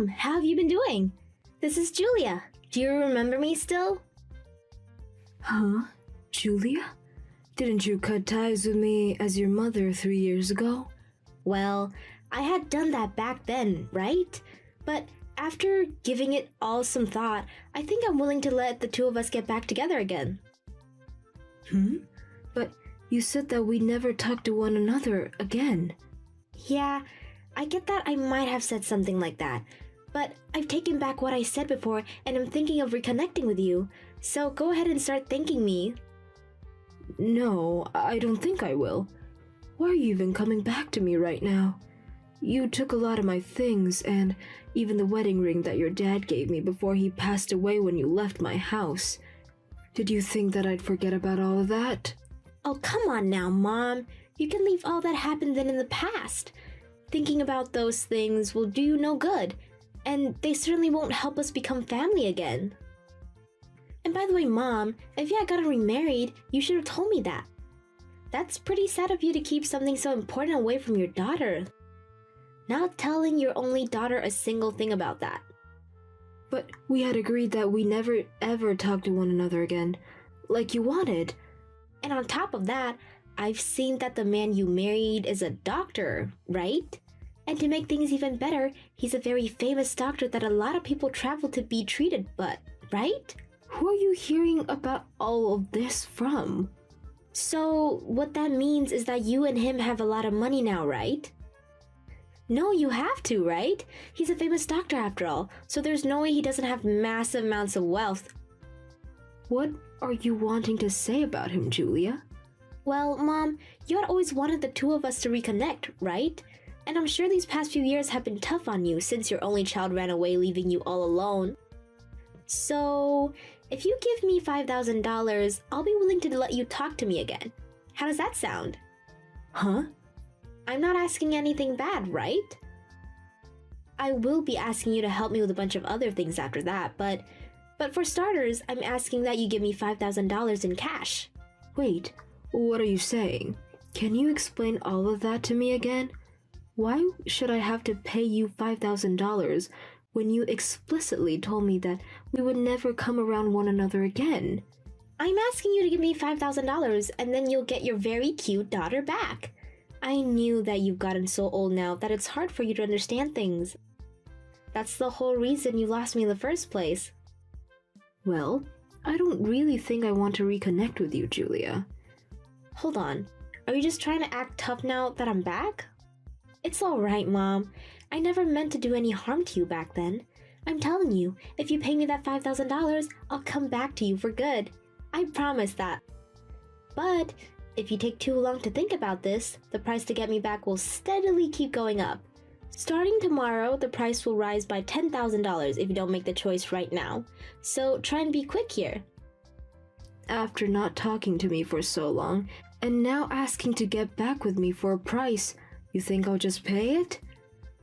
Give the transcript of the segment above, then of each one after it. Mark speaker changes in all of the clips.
Speaker 1: Mom, how have you been doing? This is Julia. Do you remember me still?
Speaker 2: Huh? Julia? Didn't you cut ties with me as your mother 3 years ago?
Speaker 1: Well, I had done that back then, right? But after giving it all some thought, I think I'm willing to let the two of us get back together again.
Speaker 2: But you said that we never talk to one another again.
Speaker 1: Yeah, I get that I might have said something like that, but I've taken back what I said before and I'm thinking of reconnecting with you, so go ahead and start thanking me.
Speaker 2: No, I don't think I will. Why are you even coming back to me right now? You took a lot of my things, and even the wedding ring that your dad gave me before he passed away when you left my house. Did you think that I'd forget about all of that?
Speaker 1: Oh, come on now, Mom. You can leave all that happened then in the past. Thinking about those things will do you no good, and they certainly won't help us become family again. And by the way, Mom, if you had gotten remarried, you should have told me that. That's pretty sad of you to keep something so important away from your daughter. Not telling your only daughter a single thing about that.
Speaker 2: But we had agreed that we never ever talk to one another again, like you wanted.
Speaker 1: And on top of that, I've seen that the man you married is a doctor, right? And to make things even better, he's a very famous doctor that a lot of people travel to be treated, but, right?
Speaker 2: Who are you hearing about all of this from?
Speaker 1: So, what that means is that you and him have a lot of money now, right? No, you have to, right? He's a famous doctor after all, so there's no way he doesn't have massive amounts of wealth.
Speaker 2: What are you wanting to say about him, Julia?
Speaker 1: Well, Mom, you had always wanted the two of us to reconnect, right? And I'm sure these past few years have been tough on you since your only child ran away leaving you all alone. So, if you give me $5,000, I'll be willing to let you talk to me again. How does that sound?
Speaker 2: Huh?
Speaker 1: I'm not asking anything bad, right? I will be asking you to help me with a bunch of other things after that, but for starters, I'm asking that you give me $5,000 in cash.
Speaker 2: Wait, what are you saying? Can you explain all of that to me again? Why should I have to pay you $5,000 when you explicitly told me that we would never come around one another again?
Speaker 1: I'm asking you to give me $5,000 and then you'll get your very cute daughter back. I knew that you've gotten so old now that it's hard for you to understand things. That's the whole reason you lost me in the first place.
Speaker 2: Well, I don't really think I want to reconnect with you, Julia.
Speaker 1: Hold on, are you just trying to act tough now that I'm back? It's alright, Mom. I never meant to do any harm to you back then. I'm telling you, if you pay me that $5,000, I'll come back to you for good. I promise that. But if you take too long to think about this, the price to get me back will steadily keep going up. Starting tomorrow, the price will rise by $10,000 if you don't make the choice right now. So try and be quick here.
Speaker 2: After not talking to me for so long, and now asking to get back with me for a price, you think I'll just pay it?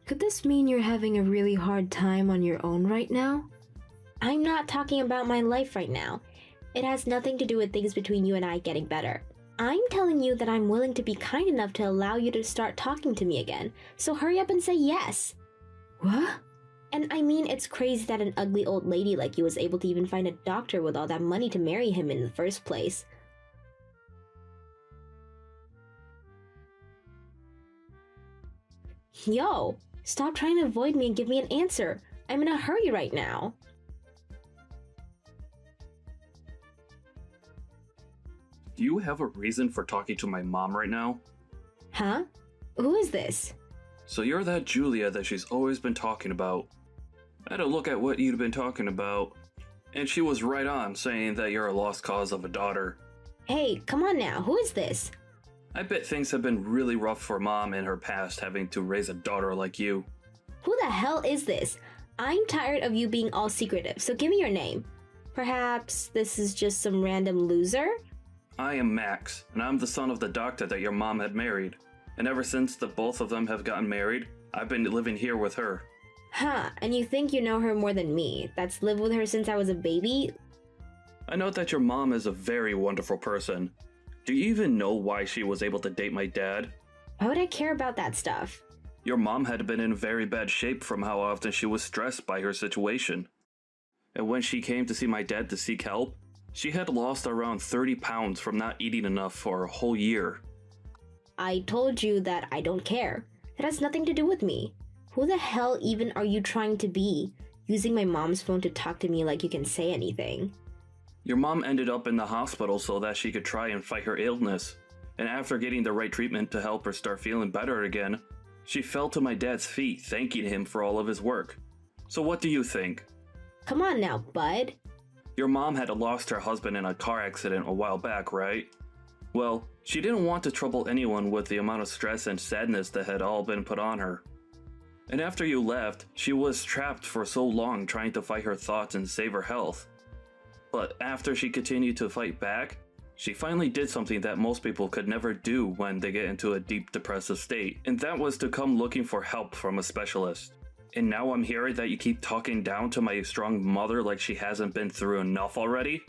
Speaker 2: Could this mean you're having a really hard time on your own right now?
Speaker 1: I'm not talking about my life right now. It has nothing to do with things between you and I getting better. I'm telling you that I'm willing to be kind enough to allow you to start talking to me again, so hurry up and say yes.
Speaker 2: What?
Speaker 1: And I mean, it's crazy that an ugly old lady like you was able to even find a doctor with all that money to marry him in the first place. Yo, stop trying to avoid me and give me an answer. I'm in a hurry right now.
Speaker 3: Do you have a reason for talking to my mom right now?
Speaker 1: Huh? Who is this?
Speaker 3: So you're that Julia that she's always been talking about. I had a look at what you'd been talking about, and she was right on saying that you're a lost cause of a daughter.
Speaker 1: Hey, come on now, who is this?
Speaker 3: I bet things have been really rough for Mom in her past having to raise a daughter like you.
Speaker 1: Who the hell is this? I'm tired of you being all secretive, so give me your name. Perhaps this is just some random loser?
Speaker 3: I am Max, and I'm the son of the doctor that your mom had married. And ever since the both of them have gotten married, I've been living here with her.
Speaker 1: Huh, and you think you know her more than me? That's lived with her since I was a baby?
Speaker 3: I know that your mom is a very wonderful person. Do you even know why she was able to date my dad?
Speaker 1: Why would I care about that stuff?
Speaker 3: Your mom had been in very bad shape from how often she was stressed by her situation. And when she came to see my dad to seek help, she had lost around 30 pounds from not eating enough for a whole year.
Speaker 1: I told you that I don't care. That has nothing to do with me. Who the hell even are you trying to be? Using my mom's phone to talk to me like you can say anything.
Speaker 3: Your mom ended up in the hospital so that she could try and fight her illness. And after getting the right treatment to help her start feeling better again, she fell to my dad's feet, thanking him for all of his work. So what do you think?
Speaker 1: Come on now, bud.
Speaker 3: Your mom had lost her husband in a car accident a while back, right? Well, she didn't want to trouble anyone with the amount of stress and sadness that had all been put on her. And after you left, she was trapped for so long trying to fight her thoughts and save her health. But after she continued to fight back, she finally did something that most people could never do when they get into a deep depressive state, and that was to come looking for help from a specialist. And now I'm hearing that you keep talking down to my strong mother like she hasn't been through enough already?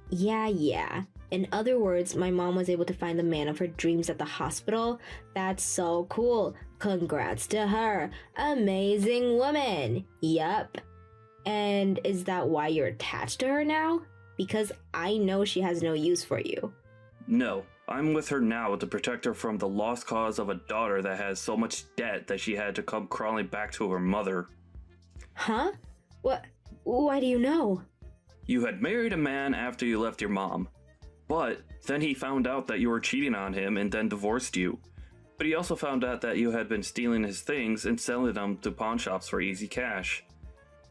Speaker 1: Yeah. In other words, my mom was able to find the man of her dreams at the hospital. That's so cool. Congrats to her. Amazing woman. Yup. And is that why you're attached to her now? Because I know she has no use for you.
Speaker 3: No, I'm with her now to protect her from the lost cause of a daughter that has so much debt that she had to come crawling back to her mother.
Speaker 1: Huh? What? Why do you know?
Speaker 3: You had married a man after you left your mom. But then he found out that you were cheating on him and then divorced you. But he also found out that you had been stealing his things and selling them to pawn shops for easy cash.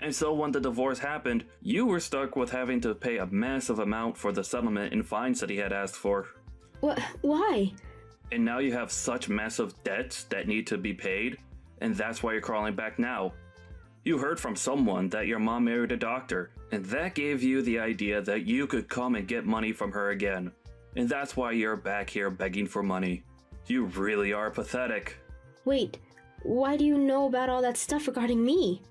Speaker 3: And so when the divorce happened, you were stuck with having to pay a massive amount for the settlement and fines that he had asked for.
Speaker 1: What? Why?
Speaker 3: And now you have such massive debts that need to be paid, and that's why you're crawling back now. You heard from someone that your mom married a doctor, and that gave you the idea that you could come and get money from her again. And that's why you're back here begging for money. You really are pathetic.
Speaker 1: Wait, why do you know about all that stuff regarding me?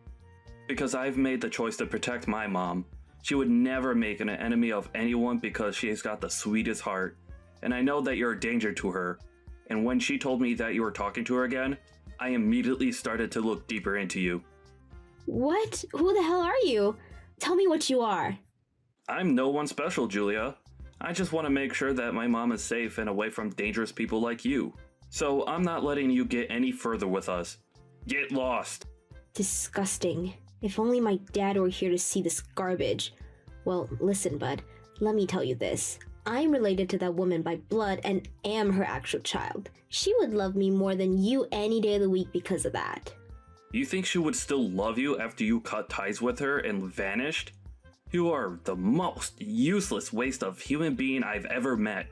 Speaker 3: Because I've made the choice to protect my mom. She would never make an enemy of anyone because she's got the sweetest heart. And I know that you're a danger to her. And when she told me that you were talking to her again, I immediately started to look deeper into you.
Speaker 1: What? Who the hell are you? Tell me what you are.
Speaker 3: I'm no one special, Julia. I just want to make sure that my mom is safe and away from dangerous people like you. So I'm not letting you get any further with us. Get lost.
Speaker 1: Disgusting. If only my dad were here to see this garbage. Well, listen, bud. Let me tell you this. I'm related to that woman by blood and am her actual child. She would love me more than you any day of the week because of that.
Speaker 3: You think she would still love you after you cut ties with her and vanished? You are the most useless waste of human being I've ever met.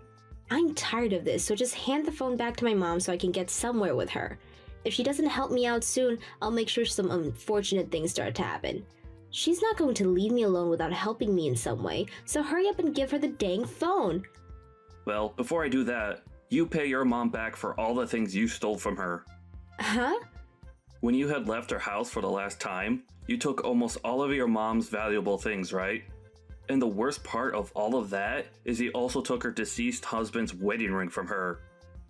Speaker 1: I'm tired of this, so just hand the phone back to my mom so I can get somewhere with her. If she doesn't help me out soon, I'll make sure some unfortunate things start to happen. She's not going to leave me alone without helping me in some way, so hurry up and give her the dang phone.
Speaker 3: Well, before I do that, you pay your mom back for all the things you stole from her.
Speaker 1: Huh?
Speaker 3: When you had left her house for the last time, you took almost all of your mom's valuable things, right? And the worst part of all of that is you also took her deceased husband's wedding ring from her.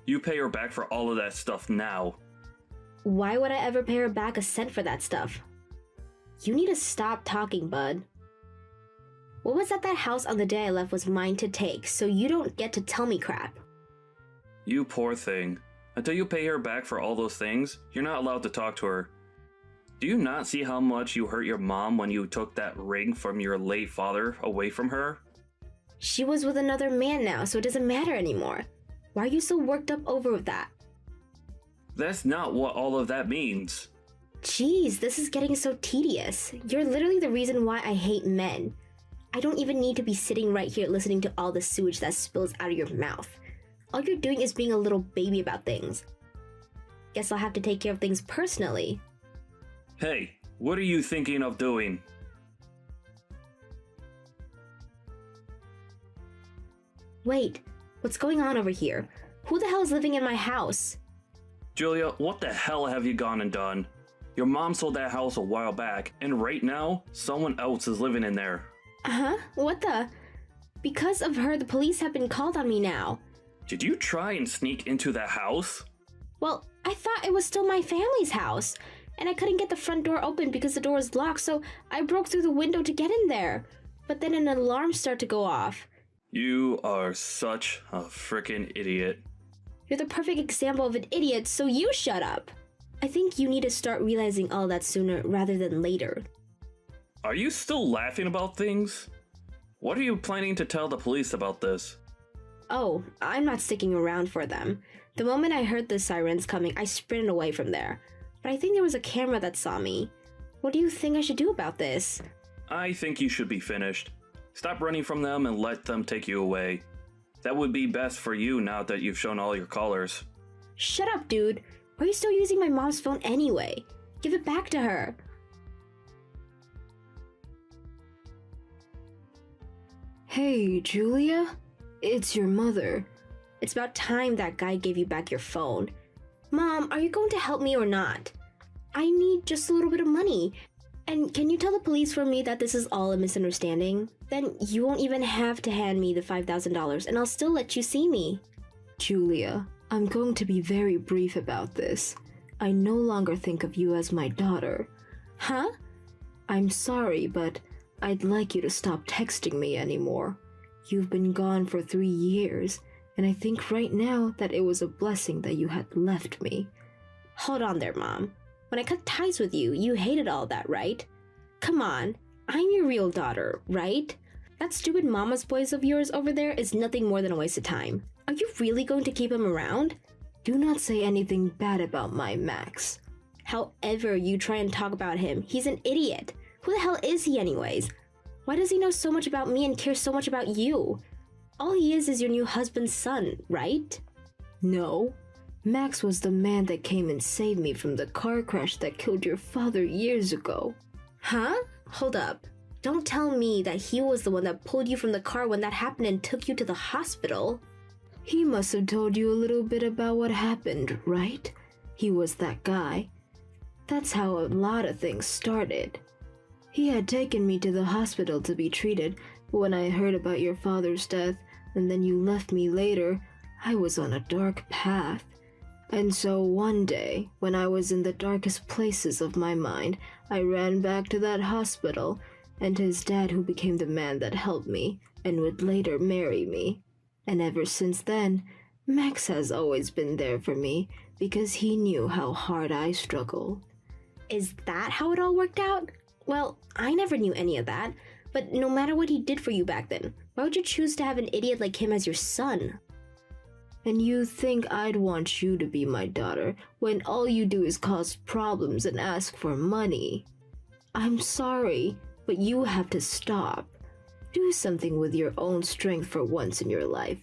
Speaker 3: You pay her back for all of that stuff now.
Speaker 1: Why would I ever pay her back a cent for that stuff? You need to stop talking, bud. What was at that house on the day I left was mine to take, so you don't get to tell me crap.
Speaker 3: You poor thing. Until you pay her back for all those things, you're not allowed to talk to her. Do you not see how much you hurt your mom when you took that ring from your late father away from her?
Speaker 1: She was with another man now, so it doesn't matter anymore. Why are you so worked up over that?
Speaker 3: That's not what all of that means.
Speaker 1: Jeez, this is getting so tedious. You're literally the reason why I hate men. I don't even need to be sitting right here listening to all the sewage that spills out of your mouth. All you're doing is being a little baby about things. Guess I'll have to take care of things personally.
Speaker 3: Hey, what are you thinking of doing?
Speaker 1: Wait, what's going on over here? Who the hell is living in my house?
Speaker 3: Julia, what the hell have you gone and done? Your mom sold that house a while back, and right now, someone else is living in there.
Speaker 1: Huh? What the? Because of her, the police have been called on me now.
Speaker 3: Did you try and sneak into that house?
Speaker 1: Well, I thought it was still my family's house, and I couldn't get the front door open because the door was locked, so I broke through the window to get in there. But then an alarm started to go off.
Speaker 3: You are such a frickin' idiot.
Speaker 1: You're the perfect example of an idiot, so you shut up. I think you need to start realizing all that sooner rather than later.
Speaker 3: Are you still laughing about things? What are you planning to tell the police about this?
Speaker 1: Oh, I'm not sticking around for them. The moment I heard the sirens coming, I sprinted away from there. But I think there was a camera that saw me. What do you think I should do about this?
Speaker 3: I think you should be finished. Stop running from them and let them take you away. That would be best for you now that you've shown all your colors.
Speaker 1: Shut up, dude. Why are you still using my mom's phone anyway? Give it back to her.
Speaker 2: Hey, Julia? It's your mother.
Speaker 1: It's about time that guy gave you back your phone. Mom, are you going to help me or not? I need just a little bit of money. And can you tell the police for me that this is all a misunderstanding? Then you won't even have to hand me the $5,000 and I'll still let you see me.
Speaker 2: Julia, I'm going to be very brief about this. I no longer think of you as my daughter.
Speaker 1: Huh?
Speaker 2: I'm sorry, but I'd like you to stop texting me anymore. You've been gone for 3 years, and I think right now that it was a blessing that you had left me.
Speaker 1: Hold on there, Mom. When I cut ties with you, you hated all that, right? Come on, I'm your real daughter, right? That stupid mama's boys of yours over there is nothing more than a waste of time. Are you really going to keep him around?
Speaker 2: Do not say anything bad about my Max.
Speaker 1: However you try and talk about him, he's an idiot. Who the hell is he anyways? Why does he know so much about me and care so much about you? All he is your new husband's son, right?
Speaker 2: No. Max was the man that came and saved me from the car crash that killed your father years ago.
Speaker 1: Huh? Hold up. Don't tell me that he was the one that pulled you from the car when that happened and took you to the hospital.
Speaker 2: He must have told you a little bit about what happened, right? He was that guy. That's how a lot of things started. He had taken me to the hospital to be treated, but when I heard about your father's death, and then you left me later, I was on a dark path. And so one day, when I was in the darkest places of my mind, I ran back to that hospital, and his dad who became the man that helped me, and would later marry me. And ever since then, Max has always been there for me, because he knew how hard I struggled.
Speaker 1: Is that how it all worked out? Well, I never knew any of that, but no matter what he did for you back then, why would you choose to have an idiot like him as your son?
Speaker 2: And you think I'd want you to be my daughter when all you do is cause problems and ask for money? I'm sorry, but you have to stop. Do something with your own strength for once in your life.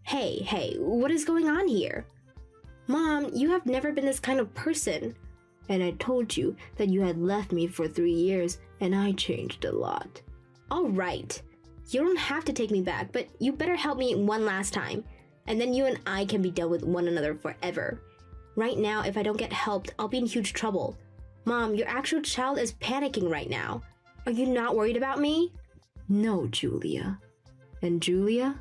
Speaker 1: Hey, what is going on here? Mom, you have never been this kind of person.
Speaker 2: And I told you that you had left me for 3 years and I changed a lot.
Speaker 1: All right. You don't have to take me back, but you better help me one last time. And then you and I can be done with one another forever. Right now, if I don't get helped, I'll be in huge trouble. Mom, your actual child is panicking right now. Are you not worried about me?
Speaker 2: No, Julia. And Julia?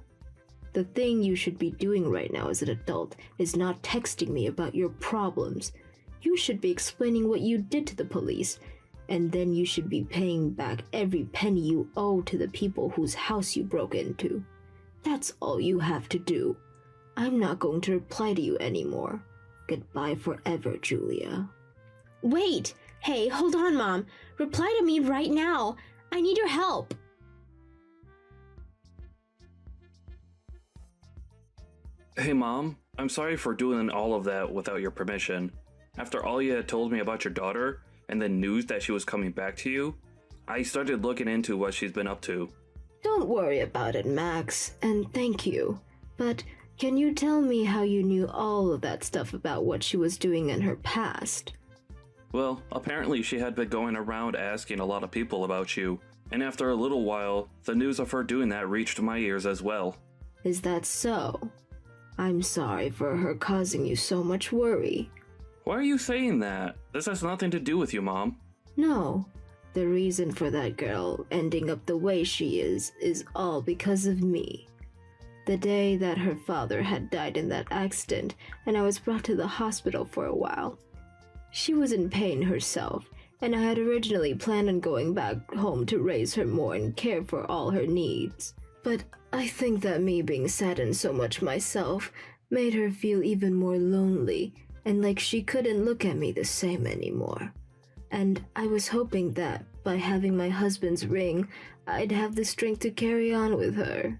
Speaker 2: The thing you should be doing right now as an adult is not texting me about your problems. You should be explaining what you did to the police, and then you should be paying back every penny you owe to the people whose house you broke into. That's all you have to do. I'm not going to reply to you anymore. Goodbye forever, Julia.
Speaker 1: Wait! Hey, hold on, Mom. Reply to me right now. I need your help.
Speaker 3: Hey Mom, I'm sorry for doing all of that without your permission. After all you had told me about your daughter, and the news that she was coming back to you, I started looking into what she's been up to.
Speaker 2: Don't worry about it, Max, and thank you. But can you tell me how you knew all of that stuff about what she was doing in her past?
Speaker 3: Well, apparently she had been going around asking a lot of people about you, and after a little while, the news of her doing that reached my ears as well.
Speaker 2: Is that so? I'm sorry for her causing you so much worry.
Speaker 3: Why are you saying that? This has nothing to do with you, Mom.
Speaker 2: No. The reason for that girl ending up the way she is all because of me. the day that her father had died in that accident, and I was brought to the hospital for a while. She was in pain herself, and I had originally planned on going back home to raise her more and care for all her needs. But I think that me being saddened so much myself made her feel even more lonely and like she couldn't look at me the same anymore. And I was hoping that by having my husband's ring, I'd have the strength to carry on with her.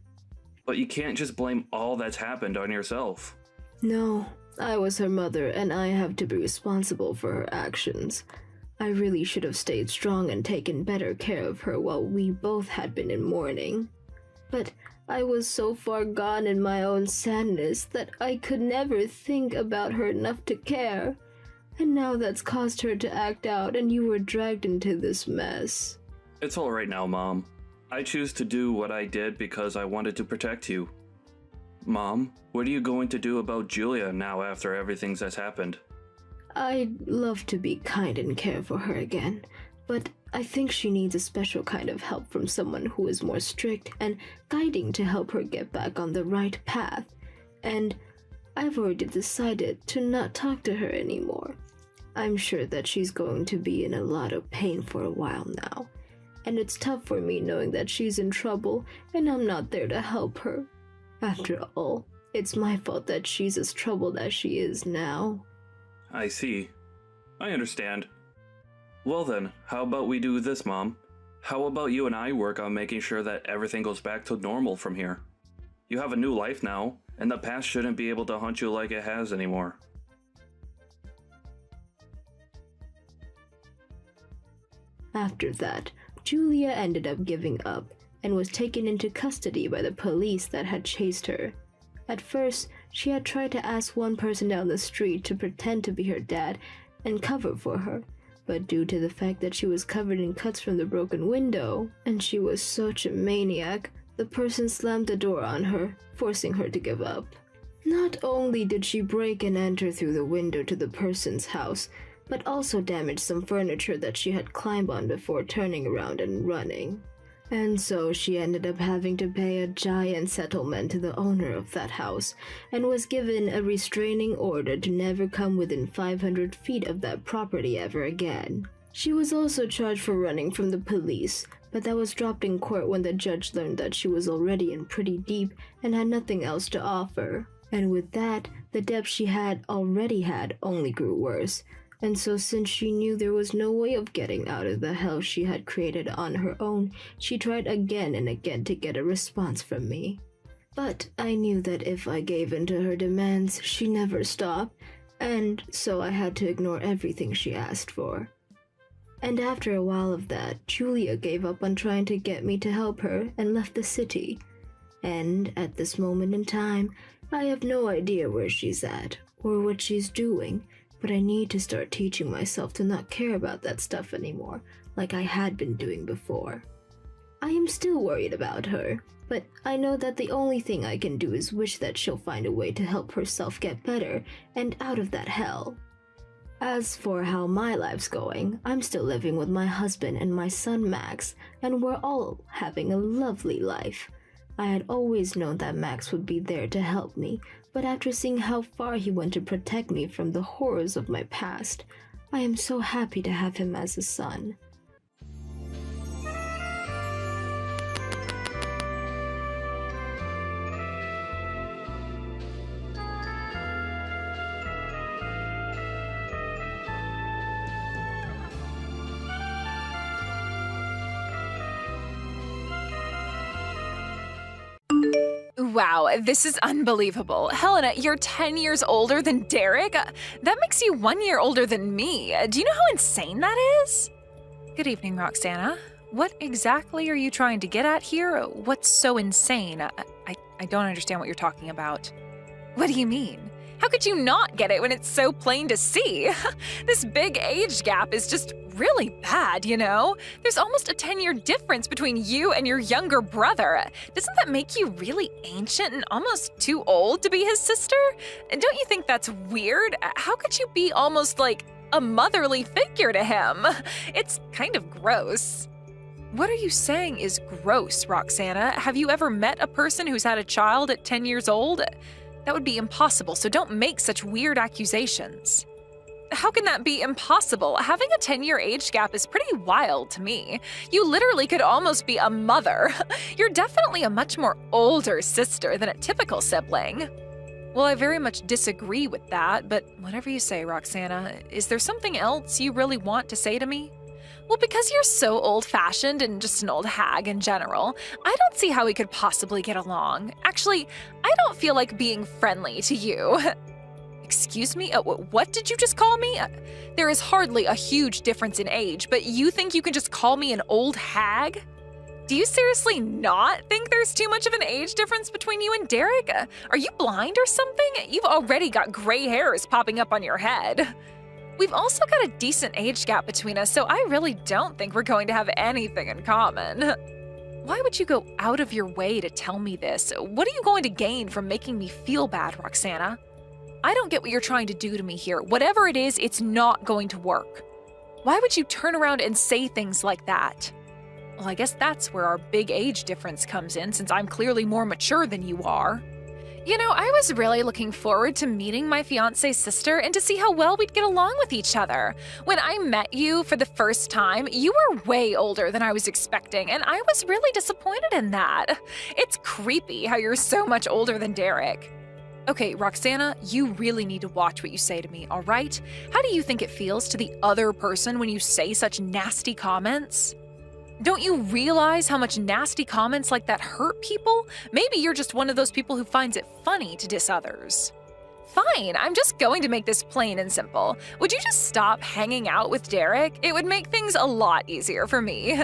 Speaker 3: But you can't just blame all that's happened on yourself.
Speaker 2: No, I was her mother and I have to be responsible for her actions. I really should have stayed strong and taken better care of her while we both had been in mourning. But I was so far gone in my own sadness that I could never think about her enough to care. And now that's caused her to act out and you were dragged into this mess.
Speaker 3: It's all right now, Mom. I choose to do what I did because I wanted to protect you. Mom, what are you going to do about Julia now after everything that's happened?
Speaker 2: I'd love to be kind and care for her again, but I think she needs a special kind of help from someone who is more strict and guiding to help her get back on the right path. And I've already decided to not talk to her anymore. I'm sure that she's going to be in a lot of pain for a while now, and it's tough for me knowing that she's in trouble and I'm not there to help her. After all, it's my fault that she's as troubled as she is now.
Speaker 3: I see. I understand. Well then, how about we do this, Mom? How about you and I work on making sure that everything goes back to normal from here? You have a new life now, and the past shouldn't be able to haunt you like it has anymore.
Speaker 2: After that, Julia ended up giving up and was taken into custody by the police that had chased her. At first, she had tried to ask one person down the street to pretend to be her dad and cover for her, but due to the fact that she was covered in cuts from the broken window, and she was such a maniac, the person slammed the door on her, forcing her to give up. Not only did she break and enter through the window to the person's house, but also damaged some furniture that she had climbed on before turning around and running. And so she ended up having to pay a giant settlement to the owner of that house, and was given a restraining order to never come within 500 feet of that property ever again. She was also charged for running from the police, but that was dropped in court when the judge learned that she was already in pretty deep and had nothing else to offer. And with that, the debt she had already had only grew worse. And so since she knew there was no way of getting out of the hell she had created on her own, she tried again and again to get a response from me. But I knew that if I gave in to her demands, she never stopped, and so I had to ignore everything she asked for. And after a while of that, Julia gave up on trying to get me to help her and left the city. And at this moment in time, I have no idea where she's at or what she's doing, but I need to start teaching myself to not care about that stuff anymore, like I had been doing before. I am still worried about her, but I know that the only thing I can do is wish that she'll find a way to help herself get better and out of that hell. As for how my life's going, I'm still living with my husband and my son Max, and we're all having a lovely life. I had always known that Max would be there to help me, but after seeing how far he went to protect me from the horrors of my past, I am so happy to have him as a son.
Speaker 4: Wow, this is unbelievable. Helena, you're 10 years older than Derek? That makes you 1 year older than me. Do you know how insane that is? Good evening, Roxana. What exactly are you trying to get at here? What's so insane? I don't understand what you're talking about. What do you mean? How could you not get it when it's so plain to see? This big age gap is just really bad, you know? There's almost a 10-year difference between you and your younger brother. Doesn't that make you really ancient and almost too old to be his sister? And don't you think that's weird? How could you be almost like a motherly figure to him? It's kind of gross. What are you saying is gross, Roxana? Have you ever met a person who's had a child at 10 years old? That would be impossible, so don't make such weird accusations. How can that be impossible? Having a 10-year age gap is pretty wild to me. You literally could almost be a mother. You're definitely a much more older sister than a typical sibling. Well, I very much disagree with that, but whatever you say, Roxana. Is there something else you really want to say to me? Well, because you're so old-fashioned and just an old hag in general, I don't see how we could possibly get along. Actually, I don't feel like being friendly to you. Excuse me? What did you just call me? There is hardly a huge difference in age, but you think you can just call me an old hag? Do you seriously not think there's too much of an age difference between you and Derek? Are you blind or something? You've already got gray hairs popping up on your head. We've also got a decent age gap between us, so I really don't think we're going to have anything in common. Why would you go out of your way to tell me this? What are you going to gain from making me feel bad, Roxana? I don't get what you're trying to do to me here. Whatever it is, it's not going to work. Why would you turn around and say things like that? Well, I guess that's where our big age difference comes in, since I'm clearly more mature than you are. You know, I was really looking forward to meeting my fiancé's sister and to see how well we'd get along with each other. When I met you for the first time, you were way older than I was expecting, and I was really disappointed in that. It's creepy how you're so much older than Derek. Okay, Roxana, you really need to watch what you say to me, all right? How do you think it feels to the other person when you say such nasty comments? Don't you realize how much nasty comments like that hurt people? Maybe you're just one of those people who finds it funny to diss others. Fine, I'm just going to make this plain and simple. Would you just stop hanging out with Derek? It would make things a lot easier for me.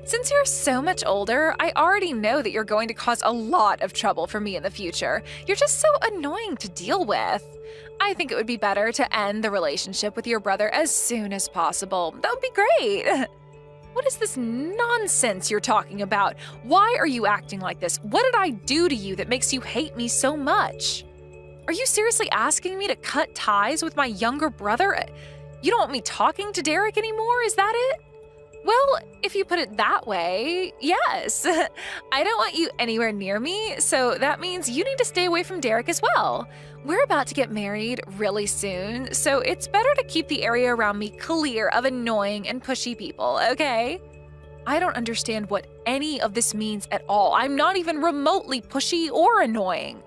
Speaker 4: Since you're so much older, I already know that you're going to cause a lot of trouble for me in the future. You're just so annoying to deal with. I think it would be better to end the relationship with your brother as soon as possible. That would be great. What is this nonsense you're talking about? Why are you acting like this? What did I do to you that makes you hate me so much? Are you seriously asking me to cut ties with my younger brother? You don't want me talking to Derek anymore, is that it? Well, if you put it that way, yes. I don't want you anywhere near me, so that means you need to stay away from Derek as well. We're about to get married really soon, so it's better to keep the area around me clear of annoying and pushy people, okay? I don't understand what any of this means at all. I'm not even remotely pushy or annoying.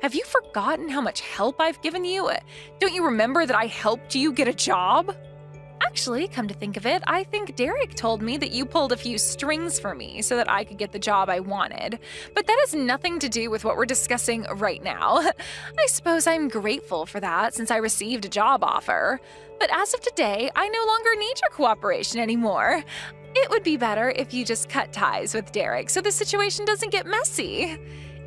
Speaker 4: Have you forgotten how much help I've given you? Don't you remember that I helped you get a job? Actually, come to think of it, I think Derek told me that you pulled a few strings for me so that I could get the job I wanted. But that has nothing to do with what we're discussing right now. I suppose I'm grateful for that since I received a job offer. But as of today, I no longer need your cooperation anymore. It would be better if you just cut ties with Derek so the situation doesn't get messy.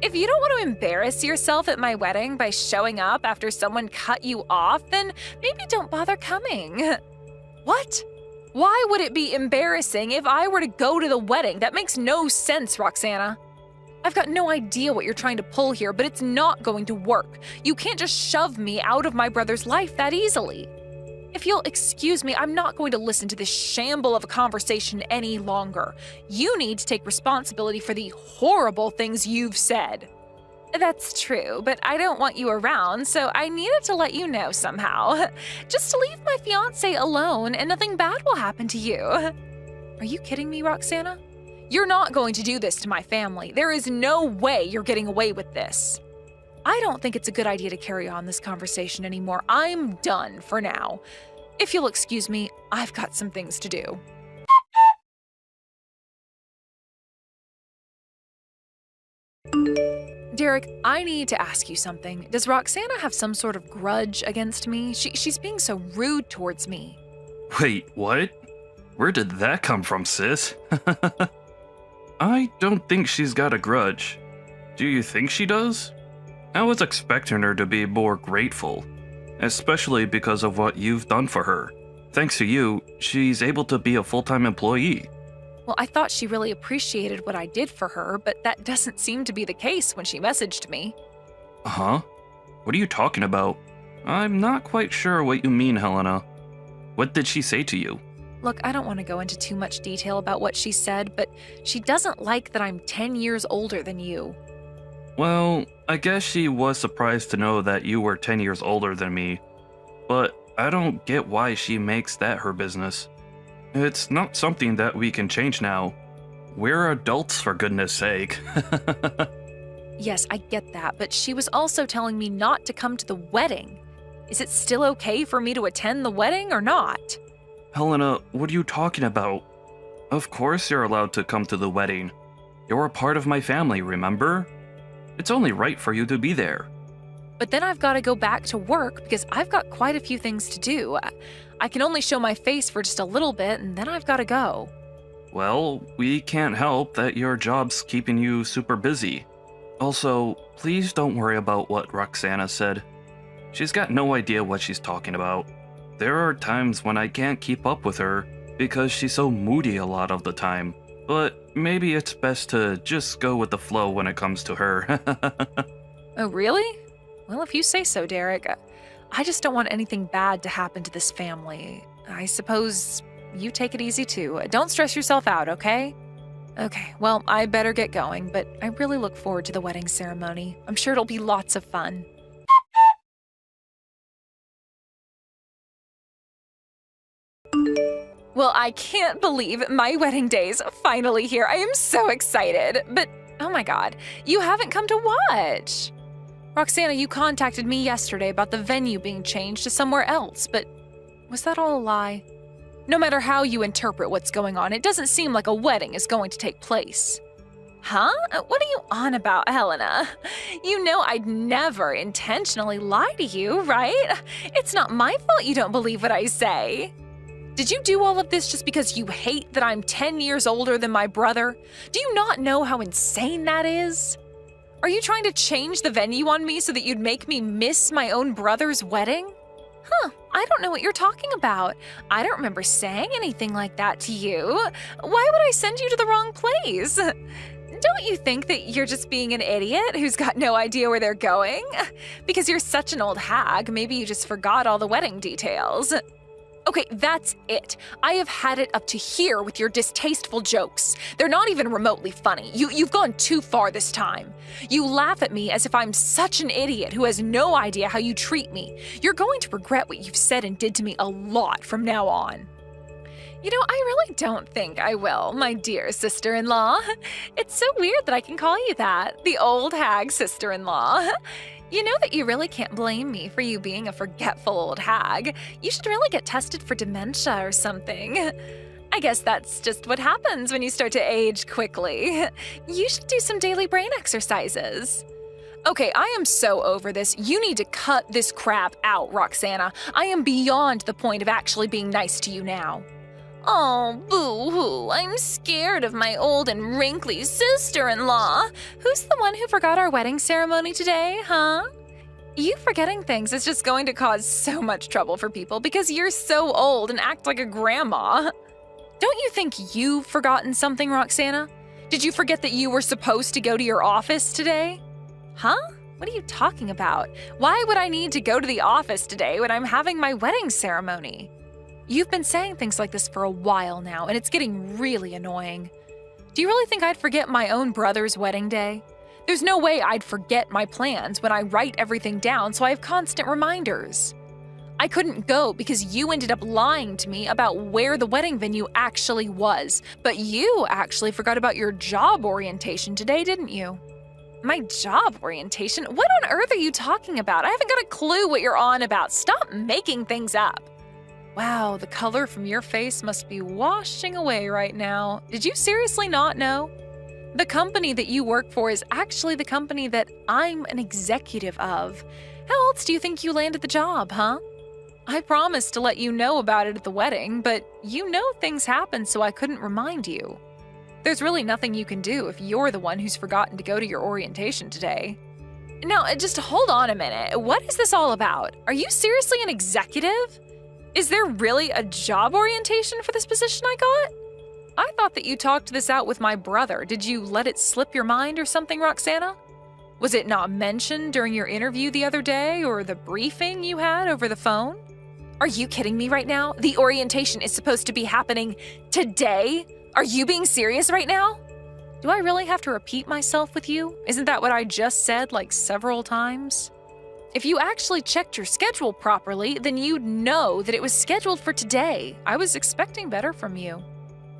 Speaker 4: If you don't want to embarrass yourself at my wedding by showing up after someone cut you off, then maybe don't bother coming. What? Why would it be embarrassing if I were to go to the wedding? That makes no sense, Roxana. I've got no idea what you're trying to pull here, but it's not going to work. You can't just shove me out of my brother's life that easily. If you'll excuse me, I'm not going to listen to this shamble of a conversation any longer. You need to take responsibility for the horrible things you've said. That's true, but I don't want you around, so I needed to let you know somehow. Just to leave my fiancé alone and nothing bad will happen to you. Are you kidding me, Roxana? You're not going to do this to my family. There is no way you're getting away with this. I don't think it's a good idea to carry on this conversation anymore. I'm done for now. If you'll excuse me, I've got some things to do. Derek, I need to ask you something. Does Roxana have some sort of grudge against me? She's being so rude towards me.
Speaker 3: Wait, what? Where did that come from, sis? I don't think she's got a grudge. Do you think she does? I was expecting her to be more grateful, especially because of what you've done for her. Thanks to you, she's able to be a full-time employee.
Speaker 4: Well, I thought she really appreciated what I did for her, but that doesn't seem to be the case when she messaged me.
Speaker 3: Huh? What are you talking about? I'm not quite sure what you mean, Helena. What did she say to you?
Speaker 4: Look, I don't want to go into too much detail about what she said, but she doesn't like that I'm 10 years older than you.
Speaker 3: Well, I guess she was surprised to know that you were 10 years older than me, but I don't get why she makes that her business. It's not something that we can change now. We're adults, for goodness sake.
Speaker 4: Yes, I get that, but she was also telling me not to come to the wedding. Is it still okay for me to attend the wedding or not?
Speaker 3: Helena, what are you talking about? Of course you're allowed to come to the wedding. You're a part of my family, remember? It's only right for you to be there.
Speaker 4: But then I've got to go back to work because I've got quite a few things to do. I can only show my face for just a little bit and then I've got to go.
Speaker 3: Well, we can't help that your job's keeping you super busy. Also, please don't worry about what Roxana said. She's got no idea what she's talking about. There are times when I can't keep up with her because she's so moody a lot of the time. But maybe it's best to just go with the flow when it comes to her.
Speaker 4: Oh, really? Well, if you say so, Derek. I just don't want anything bad to happen to this family. I suppose you take it easy too. Don't stress yourself out, okay? Okay, well, I better get going, but I really look forward to the wedding ceremony. I'm sure it'll be lots of fun. Well, I can't believe my wedding day's finally here. I am so excited. But, oh my god, you haven't come to watch. Roxana, you contacted me yesterday about the venue being changed to somewhere else, but was that all a lie? No matter how you interpret what's going on, it doesn't seem like a wedding is going to take place. Huh? What are you on about, Helena? You know I'd never intentionally lie to you, right? It's not my fault you don't believe what I say. Did you do all of this just because you hate that I'm 10 years older than my brother? Do you not know how insane that is? Are you trying to change the venue on me so that you'd make me miss my own brother's wedding? Huh, I don't know what you're talking about. I don't remember saying anything like that to you. Why would I send you to the wrong place? Don't you think that you're just being an idiot who's got no idea where they're going? Because you're such an old hag, maybe you just forgot all the wedding details. Okay, that's it. I have had it up to here with your distasteful jokes. They're not even remotely funny. You've gone too far this time. You laugh at me as if I'm such an idiot who has no idea how you treat me. You're going to regret what you've said and did to me a lot from now on. You know, I really don't think I will, my dear sister-in-law. It's so weird that I can call you that, the old hag sister-in-law. You know that you really can't blame me for you being a forgetful old hag. You should really get tested for dementia or something. I guess that's just what happens when you start to age quickly. You should do some daily brain exercises. Okay, I am so over this. You need to cut this crap out, Roxana. I am beyond the point of actually being nice to you now. Oh, boo-hoo, I'm scared of my old and wrinkly sister-in-law. Who's the one who forgot our wedding ceremony today, huh? You forgetting things is just going to cause so much trouble for people because you're so old and act like a grandma. Don't you think you've forgotten something, Roxana? Did you forget that you were supposed to go to your office today? Huh? What are you talking about? Why would I need to go to the office today when I'm having my wedding ceremony? You've been saying things like this for a while now, and it's getting really annoying. Do you really think I'd forget my own brother's wedding day? There's no way I'd forget my plans when I write everything down so I have constant reminders. I couldn't go because you ended up lying to me about where the wedding venue actually was, but you actually forgot about your job orientation today, didn't you? My job orientation? What on earth are you talking about? I haven't got a clue what you're on about. Stop making things up. Wow, the color from your face must be washing away right now. Did you seriously not know? The company that you work for is actually the company that I'm an executive of. How else do you think you landed the job, huh? I promised to let you know about it at the wedding, but you know things happen, so I couldn't remind you. There's really nothing you can do if you're the one who's forgotten to go to your orientation today. Now, just hold on a minute. What is this all about? Are you seriously an executive? Is there really a job orientation for this position I got? I thought that you talked this out with my brother. Did you let it slip your mind or something, Roxana? Was it not mentioned during your interview the other day or the briefing you had over the phone? Are you kidding me right now? The orientation is supposed to be happening today? Are you being serious right now? Do I really have to repeat myself with you? Isn't that what I just said like several times? If you actually checked your schedule properly, then you'd know that it was scheduled for today. I was expecting better from you.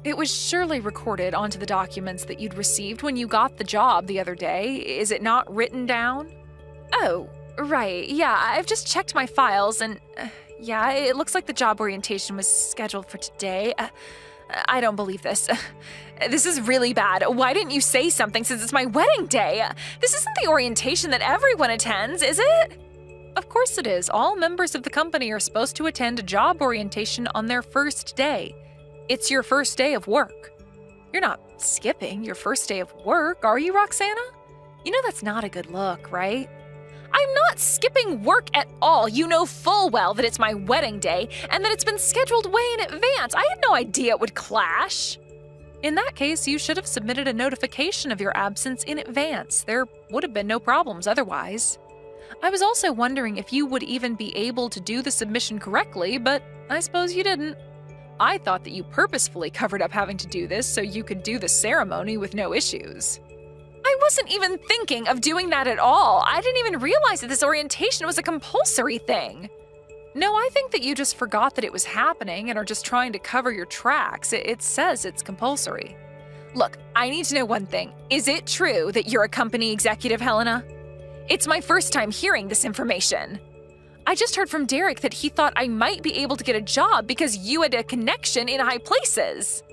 Speaker 4: It was surely recorded onto the documents that you'd received when you got the job the other day. Is it not written down? Oh, right. Yeah, I've just checked my files and yeah, it looks like the job orientation was scheduled for today. I don't believe this. This is really bad. Why didn't you say something since it's my wedding day? This isn't the orientation that everyone attends, is it? Of course it is. All members of the company are supposed to attend a job orientation on their first day. It's your first day of work. You're not skipping your first day of work, are you, Roxana? You know that's not a good look, right? I'm not skipping work at all. You know full well that it's my wedding day and that it's been scheduled way in advance. I had no idea it would clash. In that case, you should have submitted a notification of your absence in advance. There would have been no problems otherwise. I was also wondering if you would even be able to do the submission correctly, but I suppose you didn't. I thought that you purposefully covered up having to do this so you could do the ceremony with no issues. I wasn't even thinking of doing that at all. I didn't even realize that this orientation was a compulsory thing. No, I think that you just forgot that it was happening and are just trying to cover your tracks. It says it's compulsory. Look, I need to know one thing. Is it true that you're a company executive, Helena? It's my first time hearing this information. I just heard from Derek that he thought I might be able to get a job because you had a connection in high places.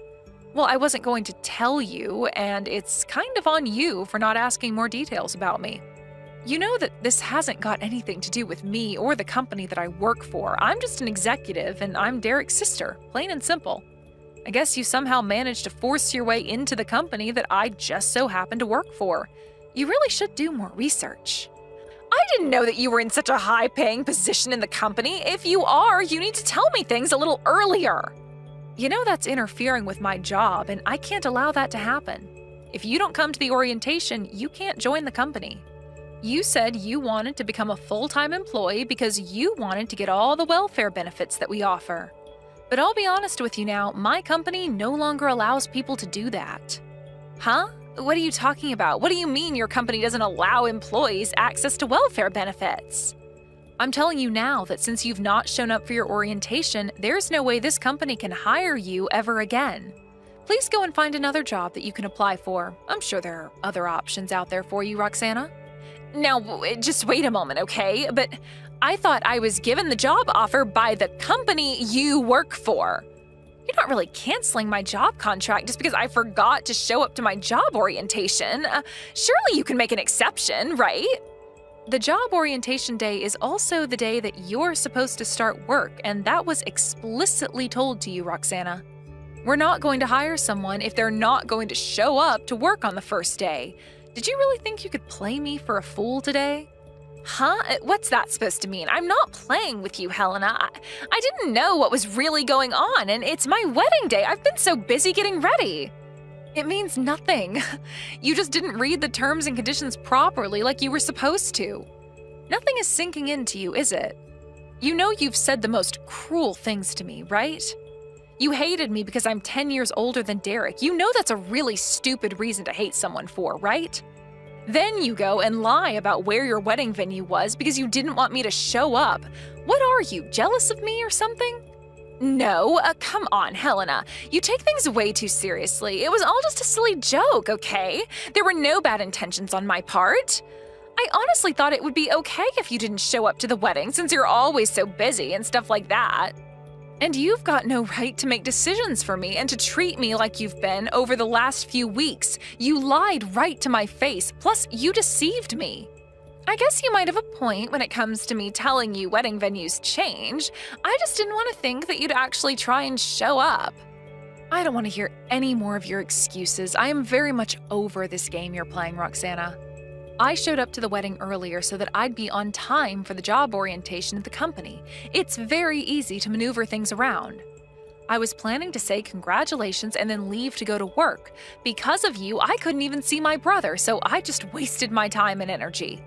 Speaker 4: Well, I wasn't going to tell you, and it's kind of on you for not asking more details about me. You know that this hasn't got anything to do with me or the company that I work for. I'm just an executive, and I'm Derek's sister, plain and simple. I guess you somehow managed to force your way into the company that I just so happen to work for. You really should do more research. I didn't know that you were in such a high-paying position in the company. If you are, you need to tell me things a little earlier. You know that's interfering with my job, and I can't allow that to happen. If you don't come to the orientation, you can't join the company. You said you wanted to become a full-time employee because you wanted to get all the welfare benefits that we offer. But I'll be honest with you now, my company no longer allows people to do that. Huh? What are you talking about? What do you mean your company doesn't allow employees access to welfare benefits? I'm telling you now that since you've not shown up for your orientation, there's no way this company can hire you ever again. Please go and find another job that you can apply for. I'm sure there are other options out there for you, Roxana. Now, just wait a moment, okay? But I thought I was given the job offer by the company you work for. You're not really canceling my job contract just because I forgot to show up to my job orientation. Surely you can make an exception, right? The job orientation day is also the day that you're supposed to start work, and that was explicitly told to you, Roxana. We're not going to hire someone if they're not going to show up to work on the first day. Did you really think you could play me for a fool today? Huh? What's that supposed to mean? I'm not playing with you, Helena. I didn't know what was really going on, and it's my wedding day. I've been so busy getting ready. It means nothing. You just didn't read the terms and conditions properly like you were supposed to. Nothing is sinking into you, is it? You know you've said the most cruel things to me, right? You hated me because I'm 10 years older than Derek. You know that's a really stupid reason to hate someone for, right? Then you go and lie about where your wedding venue was because you didn't want me to show up. What are you, jealous of me or something? No, come on, Helena. You take things way too seriously. It was all just a silly joke, okay? There were no bad intentions on my part. I honestly thought it would be okay if you didn't show up to the wedding since you're always so busy and stuff like that. And you've got no right to make decisions for me and to treat me like you've been over the last few weeks. You lied right to my face, plus you deceived me. I guess you might have a point when it comes to me telling you wedding venues change. I just didn't want to think that you'd actually try and show up. I don't want to hear any more of your excuses. I am very much over this game you're playing, Roxana. I showed up to the wedding earlier so that I'd be on time for the job orientation at the company. It's very easy to maneuver things around. I was planning to say congratulations and then leave to go to work. Because of you, I couldn't even see my brother, so I just wasted my time and energy.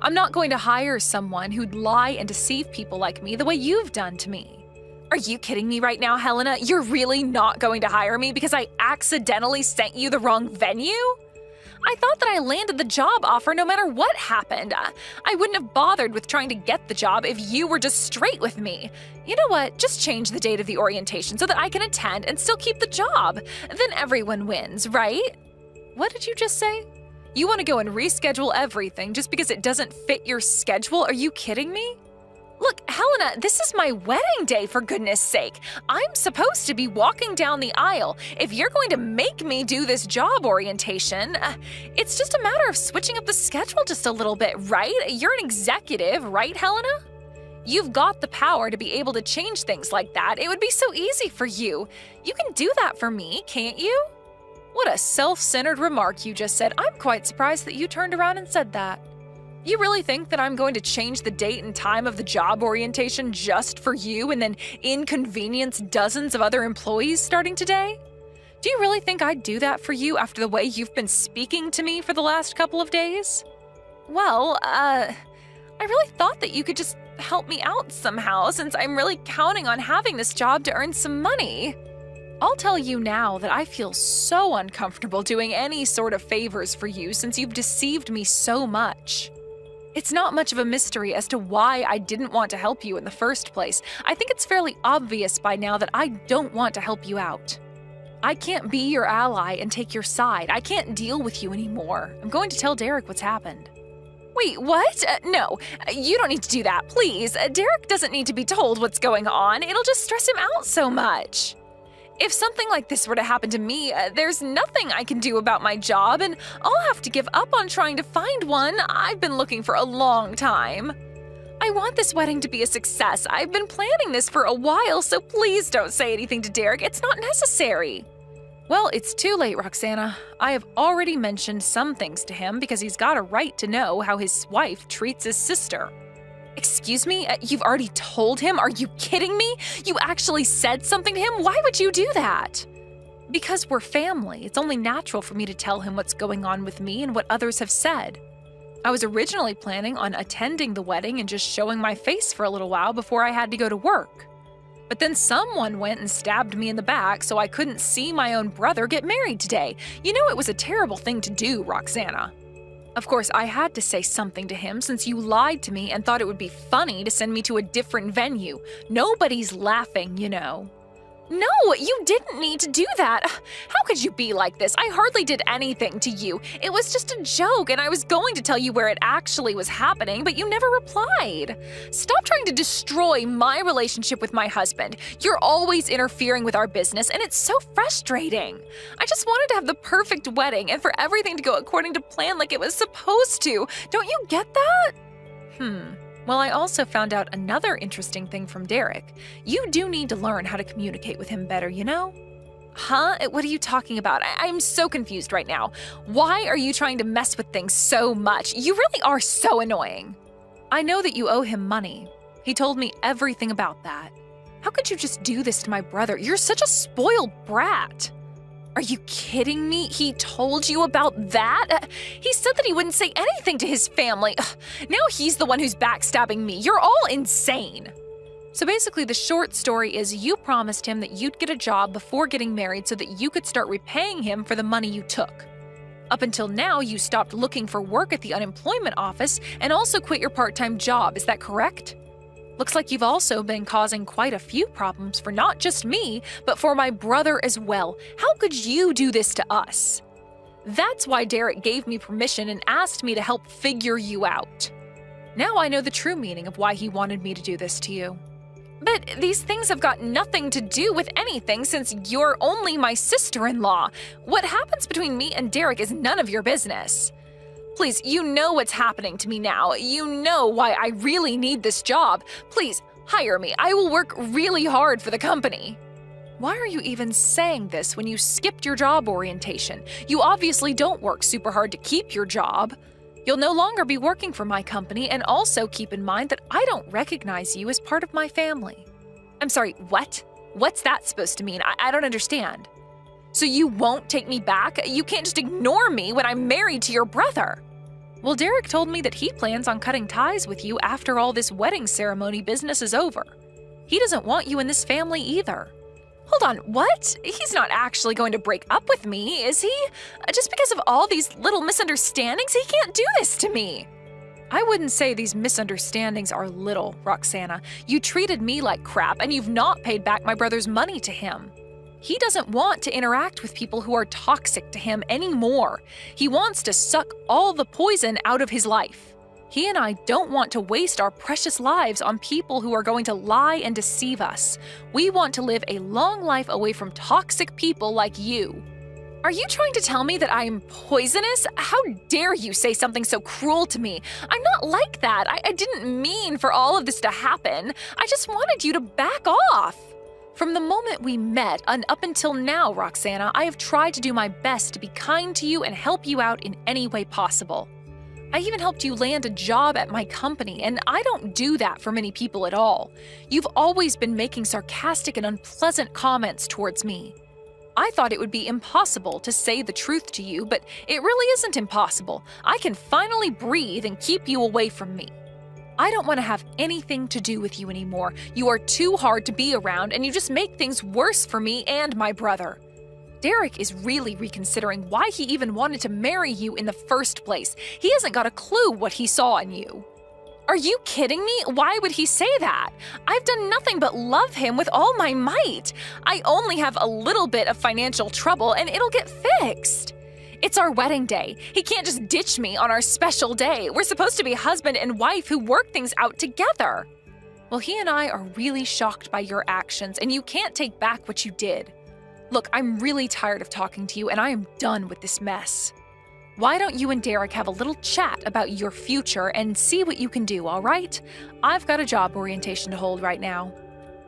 Speaker 4: I'm not going to hire someone who'd lie and deceive people like me the way you've done to me. Are you kidding me right now, Helena? You're really not going to hire me because I accidentally sent you the wrong venue? I thought that I landed the job offer no matter what happened. I wouldn't have bothered with trying to get the job if you were just straight with me. You know what? Just change the date of the orientation so that I can attend and still keep the job. Then everyone wins, right? What did you just say? You want to go and reschedule everything just because it doesn't fit your schedule? Are you kidding me? Look, Helena, this is my wedding day, for goodness sake. I'm supposed to be walking down the aisle. If you're going to make me do this job orientation, it's just a matter of switching up the schedule just a little bit, right? You're an executive, right, Helena? You've got the power to be able to change things like that. It would be so easy for you. You can do that for me, can't you? What a self-centered remark you just said. I'm quite surprised that you turned around and said that. You really think that I'm going to change the date and time of the job orientation just for you and then inconvenience dozens of other employees starting today? Do you really think I'd do that for you after the way you've been speaking to me for the last couple of days? Well, I really thought that you could just help me out somehow since I'm really counting on having this job to earn some money. I'll tell you now that I feel so uncomfortable doing any sort of favors for you since you've deceived me so much. It's not much of a mystery as to why I didn't want to help you in the first place. I think it's fairly obvious by now that I don't want to help you out. I can't be your ally and take your side. I can't deal with you anymore. I'm going to tell Derek what's happened. Wait, what? No, you don't need to do that, please. Derek doesn't need to be told what's going on. It'll just stress him out so much. If something like this were to happen to me, there's nothing I can do about my job, and I'll have to give up on trying to find one I've been looking for a long time. I want this wedding to be a success. I've been planning this for a while, so please don't say anything to Derek. It's not necessary. Well, it's too late, Roxana. I have already mentioned some things to him because he's got a right to know how his wife treats his sister. Excuse me? You've already told him? Are you kidding me? You actually said something to him? Why would you do that? Because we're family. It's only natural for me to tell him what's going on with me and what others have said. I was originally planning on attending the wedding and just showing my face for a little while before I had to go to work. But then someone went and stabbed me in the back so I couldn't see my own brother get married today. You know it was a terrible thing to do, Roxana. Of course, I had to say something to him since you lied to me and thought it would be funny to send me to a different venue. Nobody's laughing, you know. No, you didn't need to do that. How could you be like this? I hardly did anything to you. It was just a joke, and I was going to tell you where it actually was happening, but you never replied. Stop trying to destroy my relationship with my husband. You're always interfering with our business, and it's so frustrating. I just wanted to have the perfect wedding and for everything to go according to plan like it was supposed to. Don't you get that? Well, I also found out another interesting thing from Derek. You do need to learn how to communicate with him better, you know? Huh? What are you talking about? I'm so confused right now. Why are you trying to mess with things so much? You really are so annoying. I know that you owe him money. He told me everything about that. How could you just do this to my brother? You're such a spoiled brat. Are you kidding me? He told you about that? He said that he wouldn't say anything to his family. Now he's the one who's backstabbing me. You're all insane. So basically, the short story is you promised him that you'd get a job before getting married so that you could start repaying him for the money you took. Up until now, you stopped looking for work at the unemployment office and also quit your part-time job. Is that correct? Looks like you've also been causing quite a few problems for not just me, but for my brother as well. How could you do this to us? That's why Derek gave me permission and asked me to help figure you out. Now I know the true meaning of why he wanted me to do this to you. But these things have got nothing to do with anything since you're only my sister-in-law. What happens between me and Derek is none of your business. Please, you know what's happening to me now. You know why I really need this job. Please, hire me. I will work really hard for the company. Why are you even saying this when you skipped your job orientation? You obviously don't work super hard to keep your job. You'll no longer be working for my company, and also keep in mind that I don't recognize you as part of my family. I'm sorry, what? What's that supposed to mean? I don't understand. So you won't take me back? You can't just ignore me when I'm married to your brother. Well, Derek told me that he plans on cutting ties with you after all this wedding ceremony business is over. He doesn't want you in this family either. Hold on, what? He's not actually going to break up with me, is he? Just because of all these little misunderstandings, he can't do this to me. I wouldn't say these misunderstandings are little, Roxana. You treated me like crap, and you've not paid back my brother's money to him. He doesn't want to interact with people who are toxic to him anymore. He wants to suck all the poison out of his life. He and I don't want to waste our precious lives on people who are going to lie and deceive us. We want to live a long life away from toxic people like you. Are you trying to tell me that I am poisonous? How dare you say something so cruel to me? I'm not like that. I didn't mean for all of this to happen. I just wanted you to back off. From the moment we met and up until now, Roxana, I have tried to do my best to be kind to you and help you out in any way possible. I even helped you land a job at my company, and I don't do that for many people at all. You've always been making sarcastic and unpleasant comments towards me. I thought it would be impossible to say the truth to you, but it really isn't impossible. I can finally breathe and keep you away from me. I don't want to have anything to do with you anymore. You are too hard to be around, and you just make things worse for me and my brother. Derek is really reconsidering why he even wanted to marry you in the first place. He hasn't got a clue what he saw in you. Are you kidding me? Why would he say that? I've done nothing but love him with all my might. I only have a little bit of financial trouble, and it'll get fixed. It's our wedding day. He can't just ditch me on our special day. We're supposed to be husband and wife who work things out together. Well, he and I are really shocked by your actions, and you can't take back what you did. Look, I'm really tired of talking to you, and I am done with this mess. Why don't you and Derek have a little chat about your future and see what you can do, all right? I've got a job orientation to hold right now.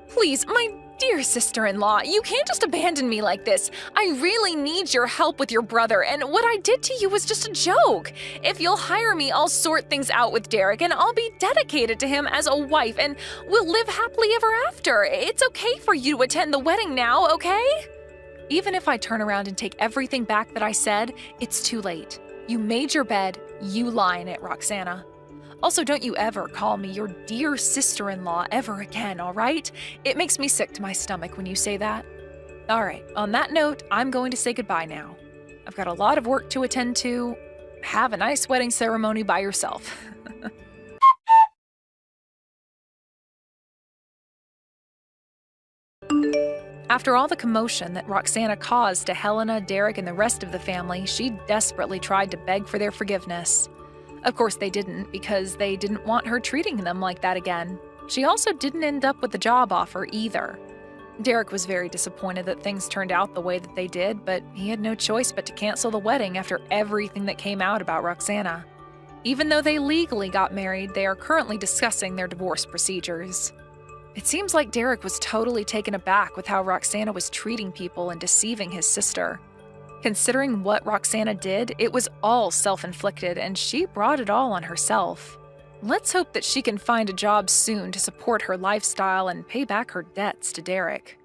Speaker 4: Please, my dear sister-in-law, you can't just abandon me like this. I really need your help with your brother, and what I did to you was just a joke. If you'll hire me, I'll sort things out with Derek, and I'll be dedicated to him as a wife, and we'll live happily ever after. It's okay for you to attend the wedding now, okay? Even if I turn around and take everything back that I said, it's too late. You made your bed, you lie in it, Roxana. Also, don't you ever call me your dear sister-in-law ever again, all right? It makes me sick to my stomach when you say that. All right, on that note, I'm going to say goodbye now. I've got a lot of work to attend to. Have a nice wedding ceremony by yourself. After all the commotion that Roxana caused to Helena, Derek, and the rest of the family, she desperately tried to beg for their forgiveness. Of course they didn't, because they didn't want her treating them like that again. She also didn't end up with the job offer either. Derek was very disappointed that things turned out the way that they did, but he had no choice but to cancel the wedding after everything that came out about Roxana. Even though they legally got married, they are currently discussing their divorce procedures. It seems like Derek was totally taken aback with how Roxana was treating people and deceiving his sister. Considering what Roxana did, it was all self-inflicted, and she brought it all on herself. Let's hope that she can find a job soon to support her lifestyle and pay back her debts to Derek.